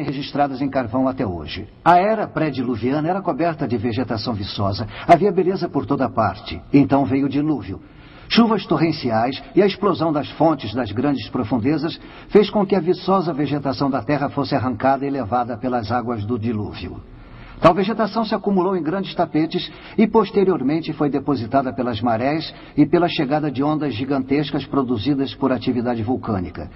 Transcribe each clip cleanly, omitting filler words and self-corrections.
registradas em carvão até hoje. A era pré-diluviana era coberta de vegetação viçosa. Havia beleza por toda parte. Então veio o dilúvio. Chuvas torrenciais e a explosão das fontes das grandes profundezas fez com que a viçosa vegetação da terra fosse arrancada e levada pelas águas do dilúvio. Tal vegetação se acumulou em grandes tapetes e posteriormente foi depositada pelas marés e pela chegada de ondas gigantescas produzidas por atividade vulcânica.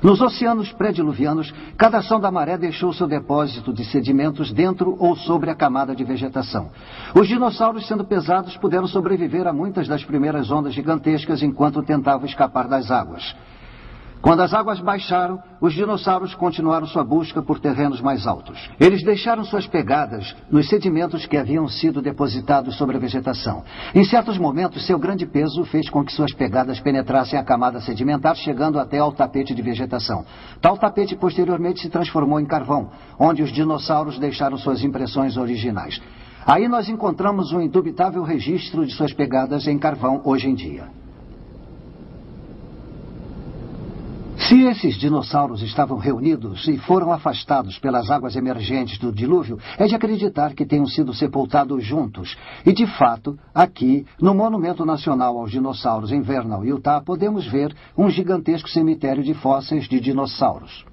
Nos oceanos pré-diluvianos, cada ação da maré deixou seu depósito de sedimentos dentro ou sobre a camada de vegetação. Os dinossauros, sendo pesados, puderam sobreviver a muitas das primeiras ondas gigantescas enquanto tentavam escapar das águas. Quando as águas baixaram, os dinossauros continuaram sua busca por terrenos mais altos. Eles deixaram suas pegadas nos sedimentos que haviam sido depositados sobre a vegetação. Em certos momentos, seu grande peso fez com que suas pegadas penetrassem a camada sedimentar, chegando até ao tapete de vegetação. Tal tapete posteriormente se transformou em carvão, onde os dinossauros deixaram suas impressões originais. Aí nós encontramos um indubitável registro de suas pegadas em carvão hoje em dia. Se esses dinossauros estavam reunidos e foram afastados pelas águas emergentes do dilúvio, é de acreditar que tenham sido sepultados juntos. E, de fato, aqui, no Monumento Nacional aos Dinossauros em Vernal, Utah, podemos ver um gigantesco cemitério de fósseis de dinossauros.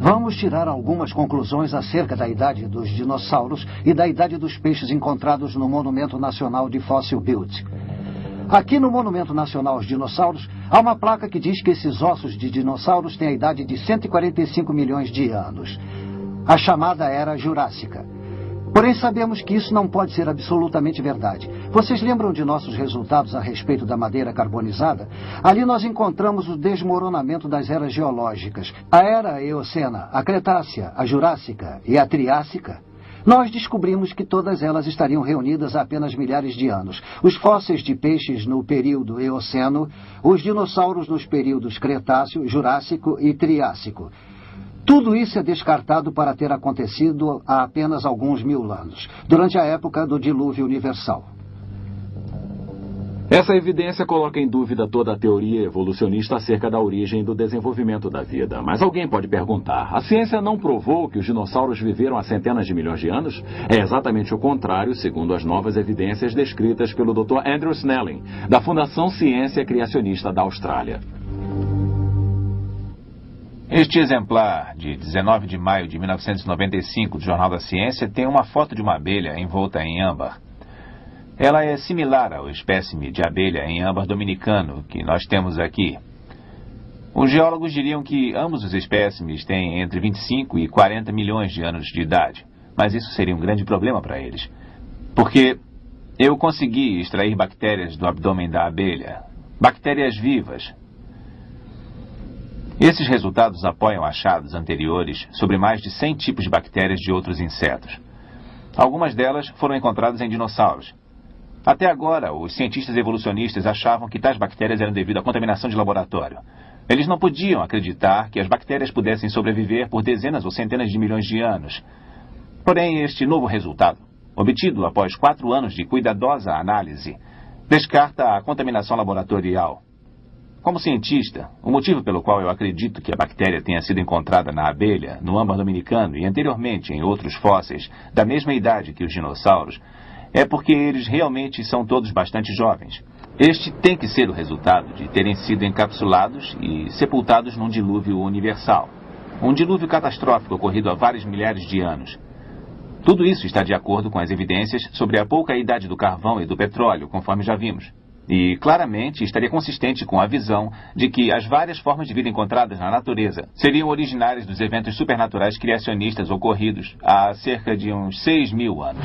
Vamos tirar algumas conclusões acerca da idade dos dinossauros e da idade dos peixes encontrados no Monumento Nacional de Fossil Butte. Aqui no Monumento Nacional aos Dinossauros, há uma placa que diz que esses ossos de dinossauros têm a idade de 145 milhões de anos, a chamada Era Jurássica. Porém, sabemos que isso não pode ser absolutamente verdade. Vocês lembram de nossos resultados a respeito da madeira carbonizada? Ali nós encontramos o desmoronamento das eras geológicas. A Era Eocena, a Cretácea, a Jurássica e a Triássica. Nós descobrimos que todas elas estariam reunidas há apenas milhares de anos. Os fósseis de peixes no período Eoceno, os dinossauros nos períodos Cretáceo, Jurássico e Triássico. Tudo isso é descartado para ter acontecido há apenas alguns mil anos, durante a época do dilúvio universal. Essa evidência coloca em dúvida toda a teoria evolucionista acerca da origem e do desenvolvimento da vida. Mas alguém pode perguntar, a ciência não provou que os dinossauros viveram há centenas de milhões de anos? É exatamente o contrário, segundo as novas evidências descritas pelo Dr. Andrew Snelling, da Fundação Ciência Criacionista da Austrália. Este exemplar, de 19 de maio de 1995, do Jornal da Ciência, tem uma foto de uma abelha envolta em âmbar. Ela é similar ao espécime de abelha em âmbar dominicano que nós temos aqui. Os geólogos diriam que ambos os espécimes têm entre 25 e 40 milhões de anos de idade, mas isso seria um grande problema para eles, porque eu consegui extrair bactérias do abdômen da abelha, bactérias vivas. Esses resultados apoiam achados anteriores sobre mais de 100 tipos de bactérias de outros insetos. Algumas delas foram encontradas em dinossauros. Até agora, os cientistas evolucionistas achavam que tais bactérias eram devido à contaminação de laboratório. Eles não podiam acreditar que as bactérias pudessem sobreviver por dezenas ou centenas de milhões de anos. Porém, este novo resultado, obtido após 4 anos de cuidadosa análise, descarta a contaminação laboratorial. Como cientista, o motivo pelo qual eu acredito que a bactéria tenha sido encontrada na abelha, no âmbar dominicano e anteriormente em outros fósseis da mesma idade que os dinossauros, é porque eles realmente são todos bastante jovens. Este tem que ser o resultado de terem sido encapsulados e sepultados num dilúvio universal. Um dilúvio catastrófico ocorrido há vários milhares de anos. Tudo isso está de acordo com as evidências sobre a pouca idade do carvão e do petróleo, conforme já vimos. E, claramente, estaria consistente com a visão de que as várias formas de vida encontradas na natureza seriam originárias dos eventos supernaturais criacionistas ocorridos há cerca de uns 6.000 anos.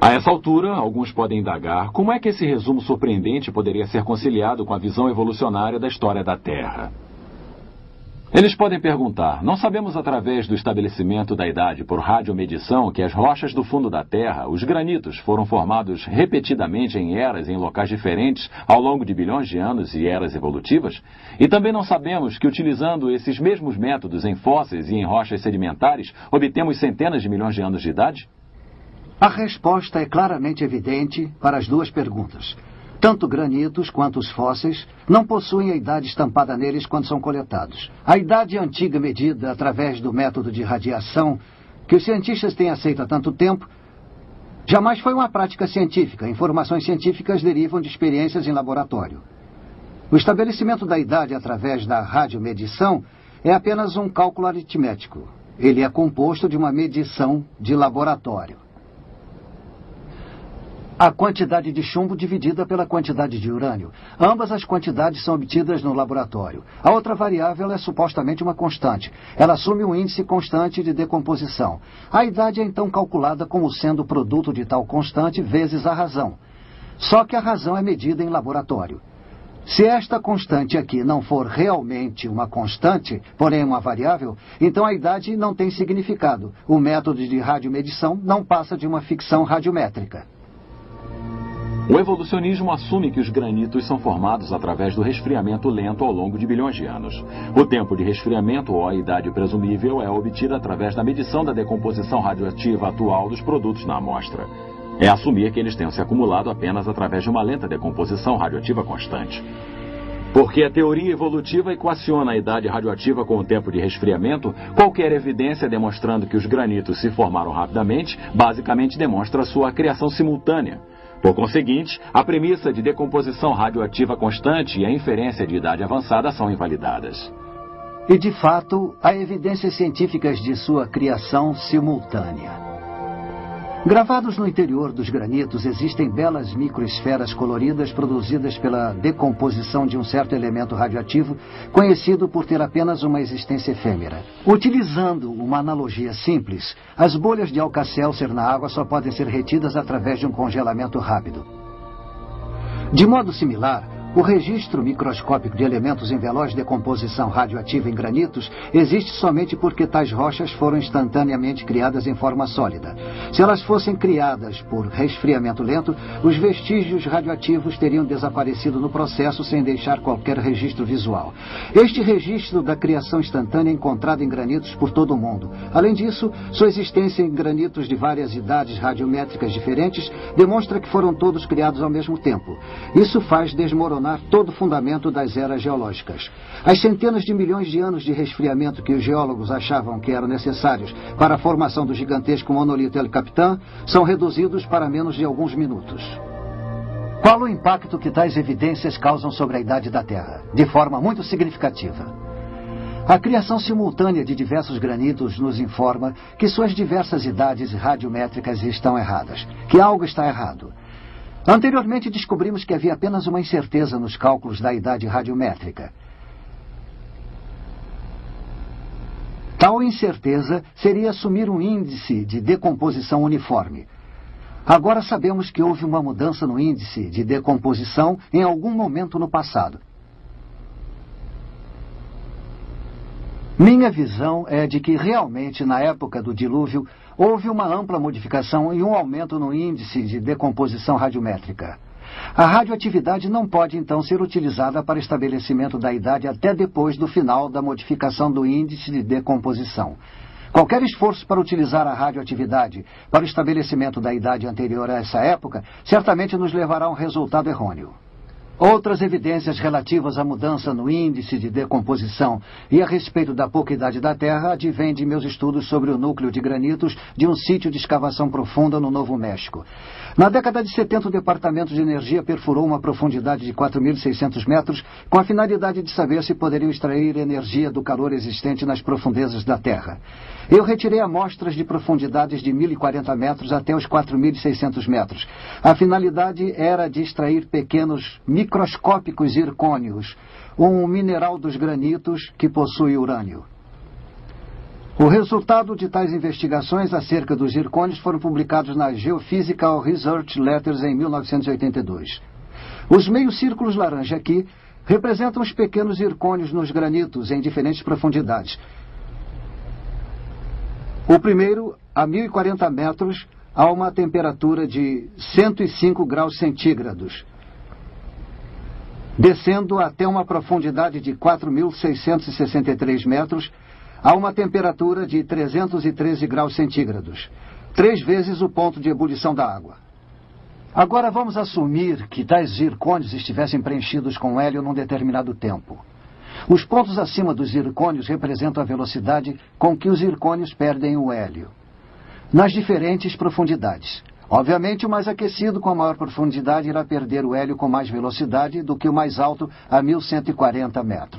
A essa altura, alguns podem indagar como é que esse resumo surpreendente poderia ser conciliado com a visão evolucionária da história da Terra. Eles podem perguntar, não sabemos através do estabelecimento da idade por radiomedição que as rochas do fundo da Terra, os granitos, foram formados repetidamente em eras em locais diferentes ao longo de bilhões de anos e eras evolutivas? E também não sabemos que utilizando esses mesmos métodos em fósseis e em rochas sedimentares, obtemos centenas de milhões de anos de idade? A resposta é claramente evidente para as duas perguntas. Tanto granitos quanto os fósseis não possuem a idade estampada neles quando são coletados. A idade antiga medida através do método de radiação, que os cientistas têm aceito há tanto tempo, jamais foi uma prática científica. Informações científicas derivam de experiências em laboratório. O estabelecimento da idade através da radiomedição é apenas um cálculo aritmético. Ele é composto de uma medição de laboratório. A quantidade de chumbo dividida pela quantidade de urânio. Ambas as quantidades são obtidas no laboratório. A outra variável é supostamente uma constante. Ela assume um índice constante de decomposição. A idade é então calculada como sendo o produto de tal constante vezes a razão. Só que a razão é medida em laboratório. Se esta constante aqui não for realmente uma constante, porém uma variável, então a idade não tem significado. O método de radiomedição não passa de uma ficção radiométrica. O evolucionismo assume que os granitos são formados através do resfriamento lento ao longo de bilhões de anos. O tempo de resfriamento ou a idade presumível é obtida através da medição da decomposição radioativa atual dos produtos na amostra. É assumir que eles tenham se acumulado apenas através de uma lenta decomposição radioativa constante. Porque a teoria evolutiva equaciona a idade radioativa com o tempo de resfriamento, qualquer evidência demonstrando que os granitos se formaram rapidamente, basicamente demonstra sua criação simultânea. Por conseguinte, a premissa de decomposição radioativa constante e a inferência de idade avançada são invalidadas. E, de fato, há evidências científicas de sua criação simultânea. Gravados no interior dos granitos existem belas microesferas coloridas produzidas pela decomposição de um certo elemento radioativo, conhecido por ter apenas uma existência efêmera. Utilizando uma analogia simples, as bolhas de Alka-Seltzer na água só podem ser retidas através de um congelamento rápido. De modo similar, o registro microscópico de elementos em veloz decomposição radioativa em granitos existe somente porque tais rochas foram instantaneamente criadas em forma sólida. Se elas fossem criadas por resfriamento lento, os vestígios radioativos teriam desaparecido no processo sem deixar qualquer registro visual. Este registro da criação instantânea é encontrado em granitos por todo o mundo. Além disso, sua existência em granitos de várias idades radiométricas diferentes demonstra que foram todos criados ao mesmo tempo. Isso faz desmoronar todo o fundamento das eras geológicas. As centenas de milhões de anos de resfriamento que os geólogos achavam que eram necessários para a formação do gigantesco monolito El Capitan são reduzidos para menos de alguns minutos. Qual o impacto que tais evidências causam sobre a idade da Terra? De forma muito significativa. A criação simultânea de diversos granitos nos informa que suas diversas idades radiométricas estão erradas, que algo está errado. Anteriormente descobrimos que havia apenas uma incerteza nos cálculos da idade radiométrica. Tal incerteza seria assumir um índice de decomposição uniforme. Agora sabemos que houve uma mudança no índice de decomposição em algum momento no passado. Minha visão é de que realmente, na época do dilúvio, houve uma ampla modificação e um aumento no índice de decomposição radiométrica. A radioatividade não pode, então, ser utilizada para estabelecimento da idade até depois do final da modificação do índice de decomposição. Qualquer esforço para utilizar a radioatividade para o estabelecimento da idade anterior a essa época certamente nos levará a um resultado errôneo. Outras evidências relativas à mudança no índice de decomposição e a respeito da pouca idade da Terra advêm de meus estudos sobre o núcleo de granitos de um sítio de escavação profunda no Novo México. Na década de 70, o Departamento de Energia perfurou uma profundidade de 4.600 metros com a finalidade de saber se poderiam extrair energia do calor existente nas profundezas da Terra. Eu retirei amostras de profundidades de 1.040 metros até os 4.600 metros. A finalidade era de extrair pequenos microscópicos zircônios, um mineral dos granitos que possui urânio. O resultado de tais investigações acerca dos zircônios foram publicados na Geophysical Research Letters em 1982. Os meios círculos laranja aqui representam os pequenos zircônios nos granitos em diferentes profundidades. O primeiro, a 1.040 metros, a uma temperatura de 105 graus centígrados, descendo até uma profundidade de 4.663 metros, a uma temperatura de 313 graus centígrados, 3 vezes o ponto de ebulição da água. Agora vamos assumir que tais zircônios estivessem preenchidos com hélio num determinado tempo. Os pontos acima dos zircônios representam a velocidade com que os zircônios perdem o hélio, nas diferentes profundidades. Obviamente, o mais aquecido com a maior profundidade irá perder o hélio com mais velocidade do que o mais alto a 1.140 metros.